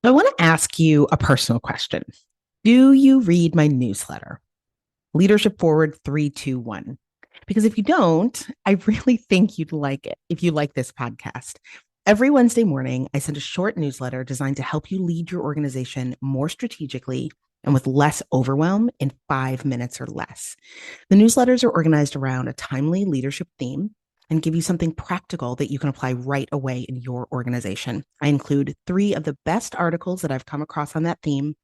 I want to ask you a personal question. Do you read my newsletter, Leadership Forward 321? Because if you don't, I really think you'd like it if you like this podcast. Every Wednesday morning, I send a short newsletter designed to help you lead your organization more strategically and with less overwhelm in 5 minutes or less. The newsletters are organized around a timely leadership theme and give you something practical that you can apply right away in your organization. I include three of the best articles that I've come across on that theme,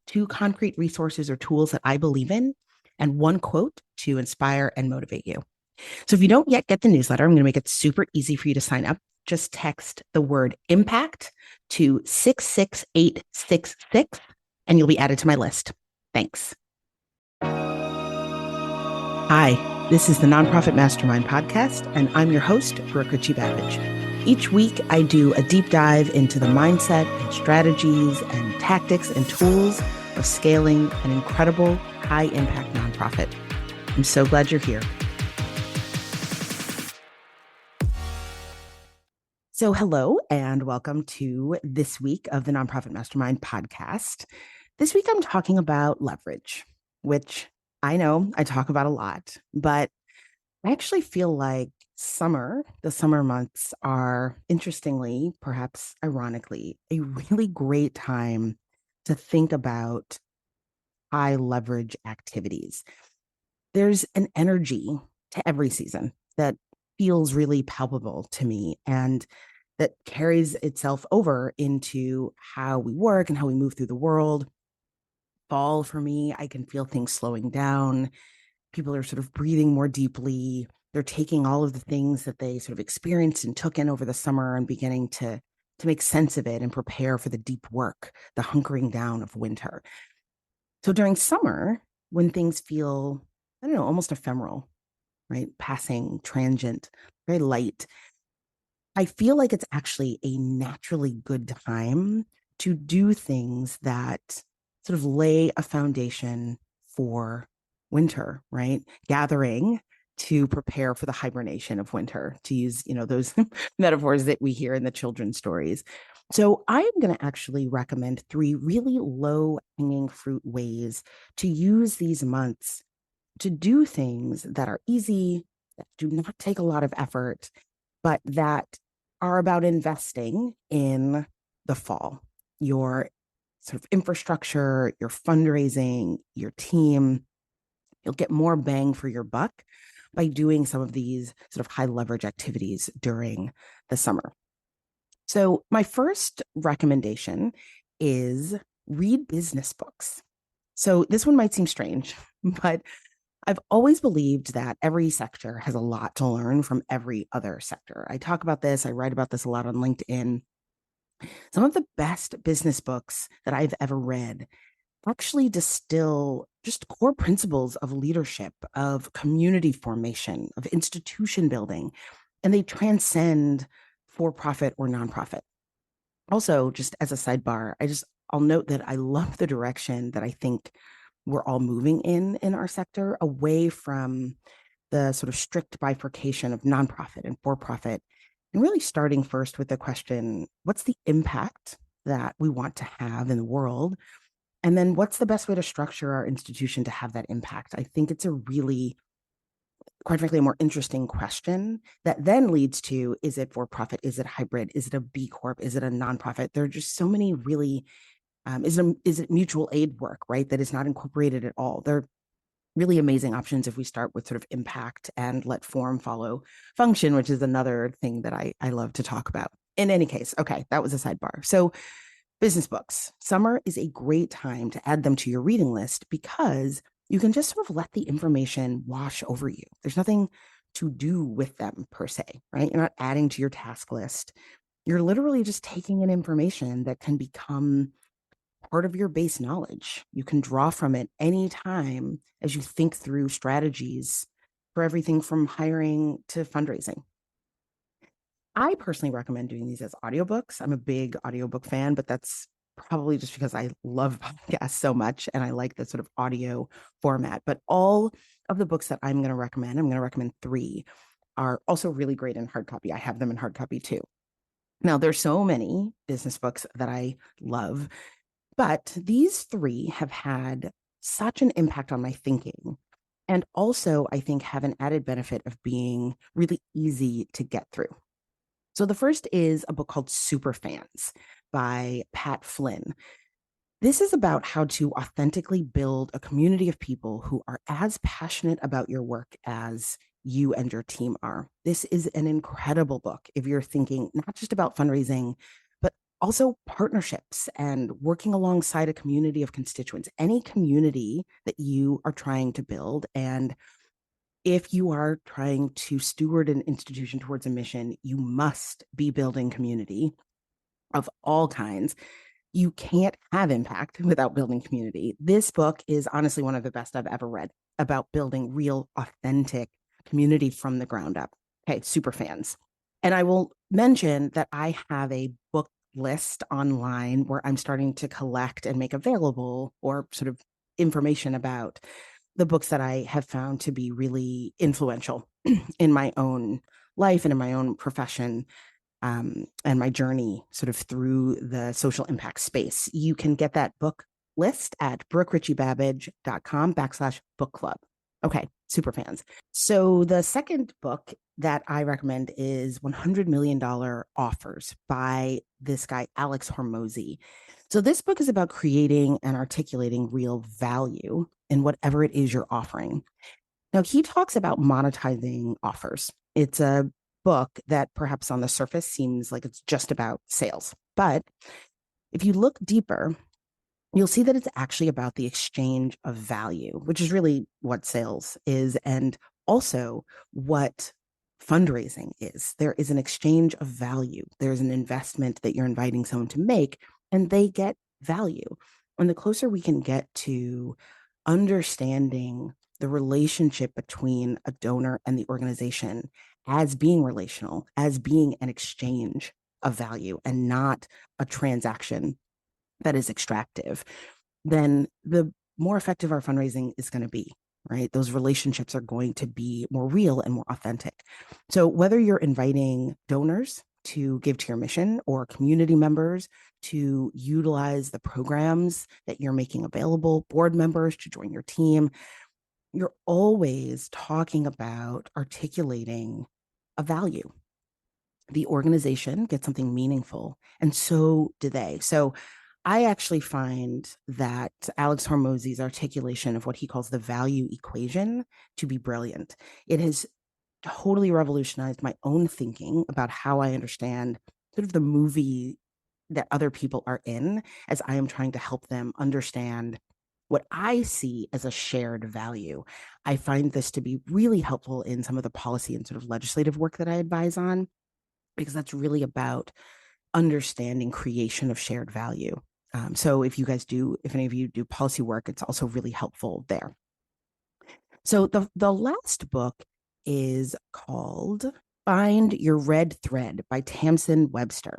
two concrete resources or tools that I believe in, and one quote to inspire and motivate you. So if you don't yet get the newsletter, I'm going to make it super easy for you to sign up. Just text the word impact to 66866 and you'll be added to my list. Thanks. Hi, this is the Nonprofit Mastermind podcast, and I'm your host, Brooke Richie-Babbage. Each week, I do a deep dive into the mindset and strategies and tactics and tools of scaling an incredible, high-impact nonprofit. I'm so glad you're here. So hello, and welcome to this week of the Nonprofit Mastermind podcast. This week, I'm talking about leverage, which I know I talk about a lot, but I actually feel like the summer months are interestingly, perhaps ironically, a really great time to think about high leverage activities. There's an energy to every season that feels really palpable to me and that carries itself over into how we work and how we move through the world. Fall for me, I can feel things slowing down. People are sort of breathing more deeply. They're taking all of the things that they sort of experienced and took in over the summer and beginning to make sense of it and prepare for the deep work, the hunkering down of winter. So during summer, when things feel, I don't know, almost ephemeral, right? Passing, transient, very light, I feel like it's actually a naturally good time to do things that sort of lay a foundation for winter, right? Gathering to prepare for the hibernation of winter, to use, those metaphors that we hear in the children's stories. So I am going to actually recommend three really low hanging fruit ways to use these months to do things that are easy, that do not take a lot of effort, but that are about investing in the fall, your sort of infrastructure, your fundraising, your team. You'll get more bang for your buck by doing some of these sort of high leverage activities during the summer. So, my first recommendation is read business books. So, this one might seem strange, but I've always believed that every sector has a lot to learn from every other sector. I talk about this, I write about this a lot on LinkedIn. Some of the best business books that I've ever read actually distill just core principles of leadership, of community formation, of institution building, and they transcend for profit or nonprofit. Also, just as a sidebar, I'll note that I love the direction that I think we're all moving in our sector, away from the sort of strict bifurcation of nonprofit and for profit, and really starting first with the question, what's the impact that we want to have in the world? And then what's the best way to structure our institution to have that impact? I think it's a really, quite frankly, a more interesting question that then leads to, is it for profit? Is it hybrid? Is it a B Corp? Is it a nonprofit? There are just so many really, is it mutual aid work, right? That is not incorporated at all. They're really amazing options if we start with sort of impact and let form follow function, which is another thing that I love to talk about. In any case, okay, that was a sidebar. So business books. Summer is a great time to add them to your reading list because you can just sort of let the information wash over you. There's nothing to do with them per se, right? You're not adding to your task list. You're literally just taking in information that can become part of your base knowledge. You can draw from it anytime as you think through strategies for everything from hiring to fundraising. I personally recommend doing these as audiobooks. I'm a big audiobook fan, but that's probably just because I love podcasts so much and I like the sort of audio format. But all of the books that I'm going to recommend three, are also really great in hard copy. I have them in hard copy too. Now, there's so many business books that I love, but these three have had such an impact on my thinking. And also, I think, have an added benefit of being really easy to get through. So the first is a book called Superfans by Pat Flynn. This is about how to authentically build a community of people who are as passionate about your work as you and your team are. This is an incredible book if you're thinking not just about fundraising, but also partnerships and working alongside a community of constituents, any community that you are trying to build. And if you are trying to steward an institution towards a mission, you must be building community of all kinds. You can't have impact without building community. This book is honestly one of the best I've ever read about building real, authentic community from the ground up. Okay, super fans. And I will mention that I have a book list online where I'm starting to collect and make available or sort of information about the books that I have found to be really influential in my own life and in my own profession, and my journey sort of through the social impact space. You can get that book list at brookericchiebabbage.com/book club. Okay, super fans. So the second book that I recommend is $100 Million Offers by this guy, Alex Hormozy. So this book is about creating and articulating real value in whatever it is you're offering. Now, he talks about monetizing offers. It's a book that perhaps on the surface seems like it's just about sales. But if you look deeper, you'll see that it's actually about the exchange of value, which is really what sales is, and also what fundraising is. There is an exchange of value. There's an investment that you're inviting someone to make, and they get value. And the closer we can get to understanding the relationship between a donor and the organization as being relational, as being an exchange of value and not a transaction that is extractive, then the more effective our fundraising is going to be, right? Those relationships are going to be more real and more authentic. So whether you're inviting donors to give to your mission or community members to utilize the programs that you're making available, board members to join your team, you're always talking about articulating a value. The organization gets something meaningful, and so do they. So I actually find that Alex Hormozy's articulation of what he calls the value equation to be brilliant. It has totally revolutionized my own thinking about how I understand sort of the movie that other people are in as I am trying to help them understand what I see as a shared value. I find this to be really helpful in some of the policy and sort of legislative work that I advise on, because that's really about understanding creation of shared value. So if any of you do policy work, it's also really helpful there. So the last book is called Find Your Red Thread by Tamsin Webster.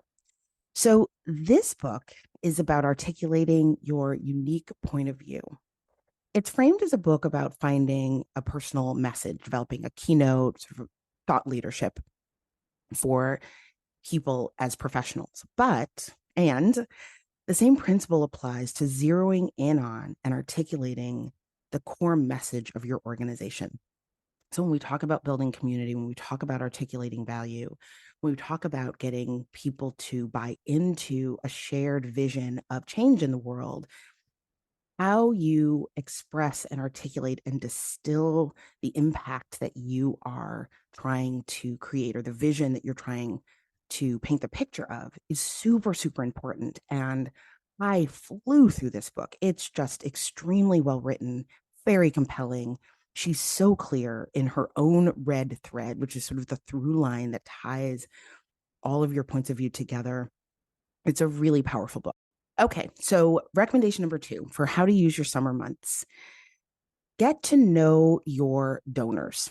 So this book is about articulating your unique point of view. It's framed as a book about finding a personal message, developing a keynote, sort of thought leadership for people as professionals. And the same principle applies to zeroing in on and articulating the core message of your organization. So when we talk about building community, when we talk about articulating value, when we talk about getting people to buy into a shared vision of change in the world, how you express and articulate and distill the impact that you are trying to create, or the vision that you're trying to paint the picture of, is super, super important. And I flew through this book. It's just extremely well written, very compelling. She's so clear in her own red thread, which is sort of the through line that ties all of your points of view together. It's a really powerful book. Okay, so recommendation number 2 for how to use your summer months: get to know your donors.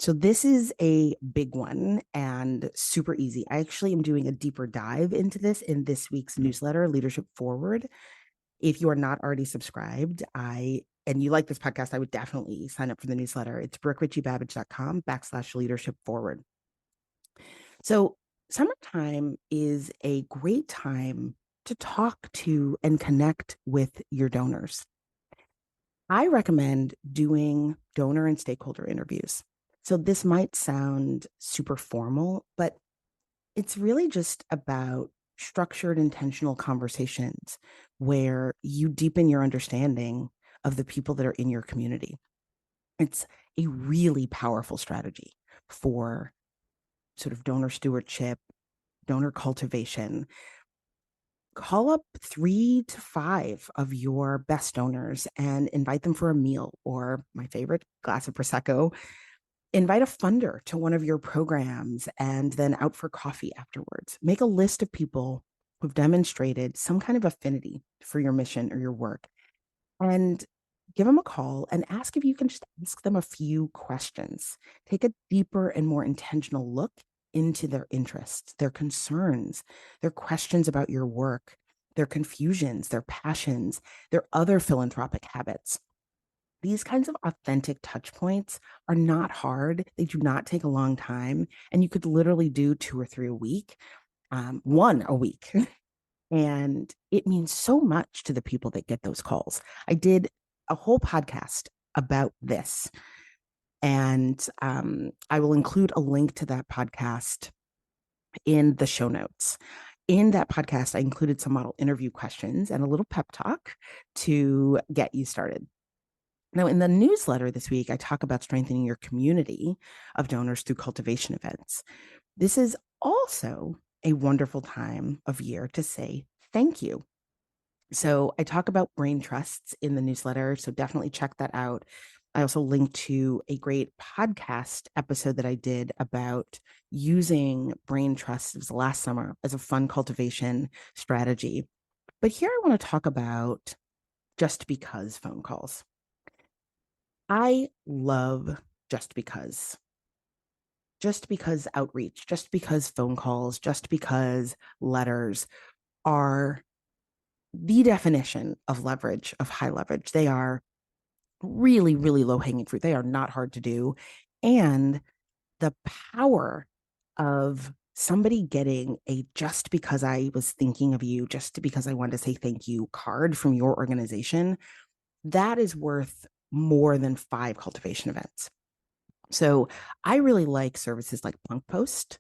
So this is a big one and super easy. I actually am doing a deeper dive into this in this week's newsletter, Leadership Forward. If you are not already subscribed, and you like this podcast, I would definitely sign up for the newsletter. It's brookericchiebabbage.com/leadership forward. So Summertime is a great time to talk to and connect with your donors. I recommend doing donor and stakeholder interviews. So this might sound super formal, but it's really just about structured, intentional conversations where you deepen your understanding of the people that are in your community. It's a really powerful strategy for sort of donor stewardship, donor cultivation. Call up 3 to 5 of your best donors and invite them for a meal, or my favorite, glass of Prosecco. Invite a funder to one of your programs and then out for coffee afterwards. Make a list of people who've demonstrated some kind of affinity for your mission or your work, and give them a call and ask if you can just ask them a few questions. Take a deeper and more intentional look into their interests, their concerns, their questions about your work, their confusions, their passions, their other philanthropic habits. These kinds of authentic touch points are not hard. They do not take a long time. And you could literally do 2 or 3 a week, one a week. And it means so much to the people that get those calls. I did a whole podcast about this, and I will include a link to that podcast in the show notes. In that podcast, I included some model interview questions and a little pep talk to get you started. Now, in the newsletter this week, I talk about strengthening your community of donors through cultivation events. This is also a wonderful time of year to say thank you. So I talk about brain trusts in the newsletter, so definitely check that out. I also link to a great podcast episode that I did about using brain trusts. It was last summer as a fun cultivation strategy. But here I want to talk about just because phone calls. I love just because outreach, just because phone calls, just because letters are the definition of leverage, of high leverage. They are really, really low hanging fruit. They are not hard to do. And the power of somebody getting a just because I was thinking of you, just because I wanted to say thank you card from your organization, that is worth more than 5 cultivation events. So I really like services like Punk Post.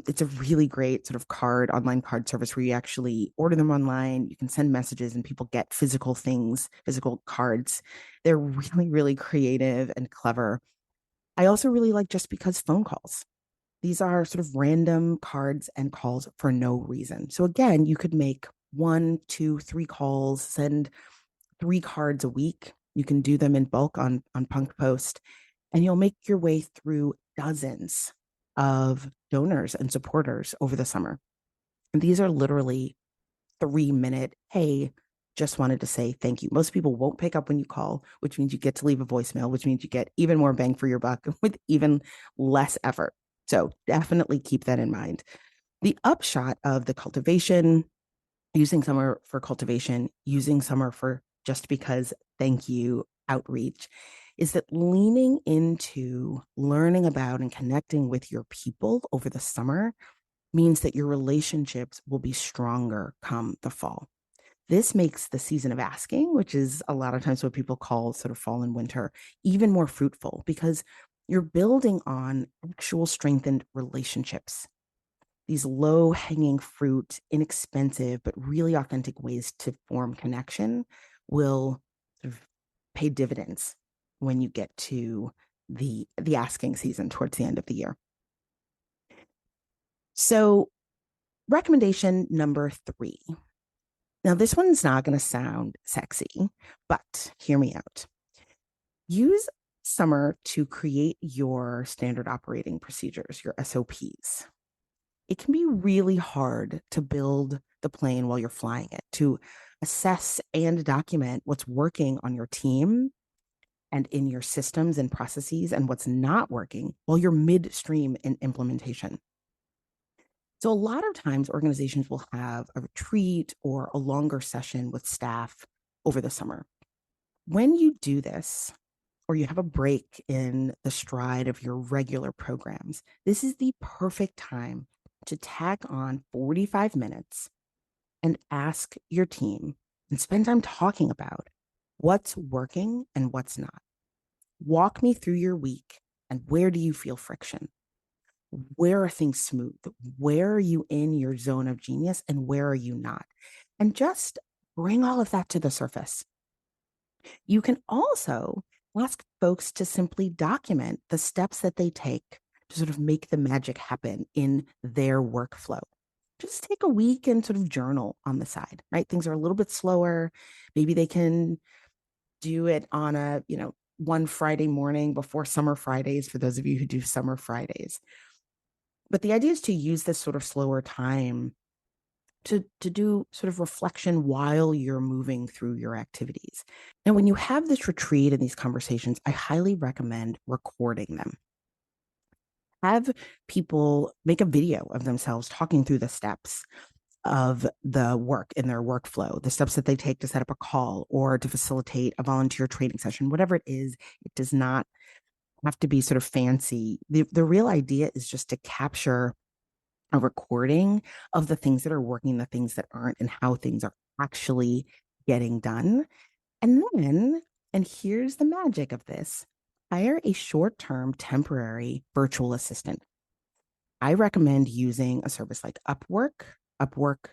It's a really great sort of online card service where you actually order them online. You can send messages and people get physical things, physical cards. They're really, really creative and clever. I also really like just because phone calls. These are sort of random cards and calls for no reason. So again, you could make 1, 2, 3 calls, send 3 cards a week. You can do them in bulk on Punk Post, and you'll make your way through dozens of donors and supporters over the summer. And these are literally 3-minute, hey, just wanted to say thank you. Most people won't pick up when you call, which means you get to leave a voicemail, which means you get even more bang for your buck with even less effort. So definitely keep that in mind. The upshot of the cultivation, using summer for cultivation, using summer for just because thank you outreach, is that leaning into learning about and connecting with your people over the summer means that your relationships will be stronger come the fall. This makes the season of asking, which is a lot of times what people call sort of fall and winter, even more fruitful because you're building on actual strengthened relationships. These low hanging fruit, inexpensive, but really authentic ways to form connection will sort of pay dividends when you get to the asking season towards the end of the year. So, recommendation number 3. Now, this one's not going to sound sexy, but hear me out. Use summer to create your standard operating procedures, your SOPs. It can be really hard to build the plane while you're flying it, to assess and document what's working on your team and in your systems and processes and what's not working while you're midstream in implementation. So a lot of times organizations will have a retreat or a longer session with staff over the summer. When you do this, or you have a break in the stride of your regular programs, this is the perfect time to tack on 45 minutes and ask your team and spend time talking about what's working and what's not. Walk me through your week and where do you feel friction? Where are things smooth? Where are you in your zone of genius and where are you not? And just bring all of that to the surface. You can also ask folks to simply document the steps that they take to sort of make the magic happen in their workflow. Just take a week and sort of journal on the side, right? Things are a little bit slower. Maybe they can do it on a, one Friday morning before summer Fridays for those of you who do summer Fridays. But the idea is to use this sort of slower time to do sort of reflection while you're moving through your activities. Now, when you have this retreat and these conversations, I highly recommend recording them. Have people make a video of themselves talking through the steps of the work in their workflow, the steps that they take to set up a call or to facilitate a volunteer training session, whatever it is. It does not have to be sort of fancy. The real idea is just to capture a recording of the things that are working, the things that aren't, and how things are actually getting done. And then, and here's the magic of this, hire a short-term temporary virtual assistant. I recommend using a service like Upwork, UPWORK,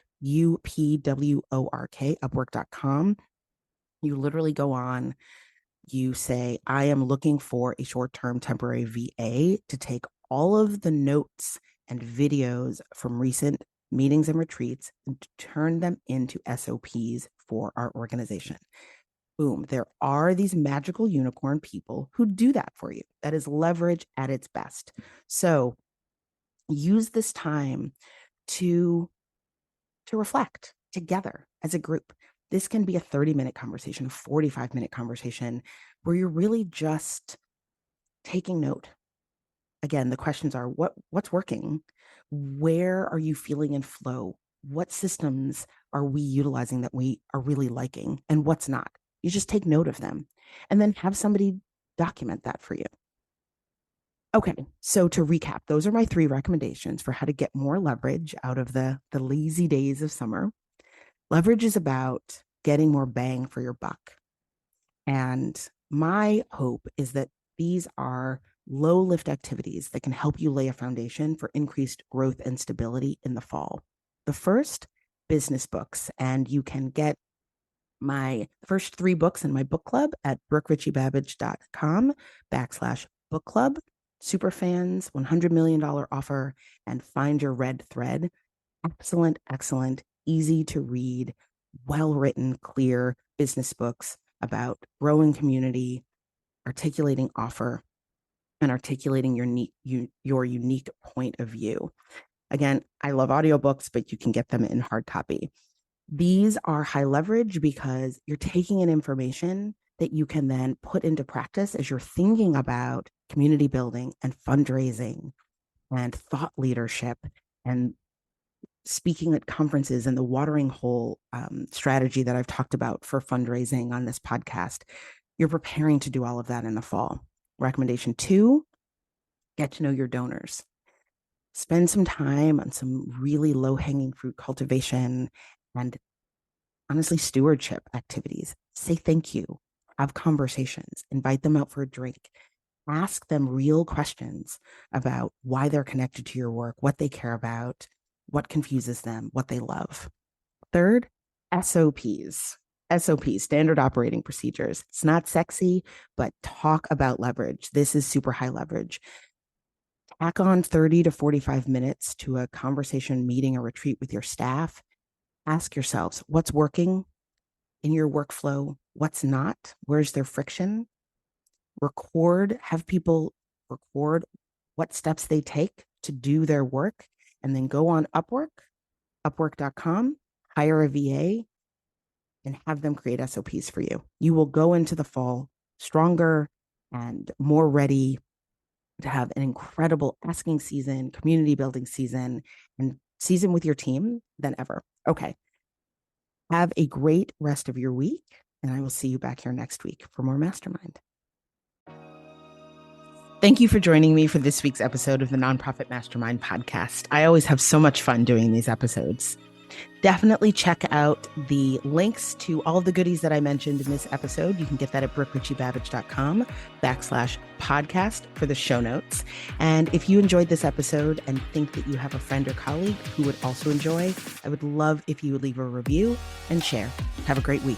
Upwork.com. You literally go on, you say, I am looking for a short-term temporary VA to take all of the notes and videos from recent meetings and retreats and to turn them into SOPs for our organization. Boom. There are these magical unicorn people who do that for you. That is leverage at its best. So use this time to reflect together as a group. This can be a 30-minute conversation, a 45-minute conversation where you're really just taking note. Again, the questions are what's working? Where are you feeling in flow? What systems are we utilizing that we are really liking and what's not? You just take note of them and then have somebody document that for you. Okay, so to recap, those are my 3 recommendations for how to get more leverage out of the lazy days of summer. Leverage is about getting more bang for your buck. And my hope is that these are low lift activities that can help you lay a foundation for increased growth and stability in the fall. The first, business books, and you can get my first 3 books in my book club at brookerichiebabbage.com/book club. Superfans, $100 million offer, and Find Your Red Thread. Excellent, easy to read, well-written, clear business books about growing community, articulating offer, and articulating your unique point of view. Again, I love audiobooks, but you can get them in hard copy. These are high leverage because you're taking in information that you can then put into practice as you're thinking about community building and fundraising and thought leadership and speaking at conferences and the watering hole strategy that I've talked about for fundraising on this podcast. You're preparing to do all of that in the fall. Recommendation 2, get to know your donors. Spend some time on some really low-hanging fruit cultivation and honestly stewardship activities. Say thank you, have conversations, invite them out for a drink, ask them real questions about why they're connected to your work, what they care about, what confuses them, what they love. Third, SOPs. SOPs, standard operating procedures. It's not sexy, but talk about leverage. This is super high leverage. Tack on 30 to 45 minutes to a conversation, meeting, or retreat with your staff. Ask yourselves, what's working in your workflow? What's not? Where's their friction? Have people record what steps they take to do their work, and then go on Upwork.com, hire a VA, and have them create SOPs for you. You will go into the fall stronger and more ready to have an incredible asking season, community building season, and season with your team than ever. Okay. Have a great rest of your week, and I will see you back here next week for more Mastermind. Thank you for joining me for this week's episode of the Nonprofit Mastermind podcast. I always have so much fun doing these episodes. Definitely check out the links to all of the goodies that I mentioned in this episode. You can get that at brookerichiebabbage.com/podcast for the show notes. And if you enjoyed this episode and think that you have a friend or colleague who would also enjoy, I would love if you would leave a review and share. Have a great week.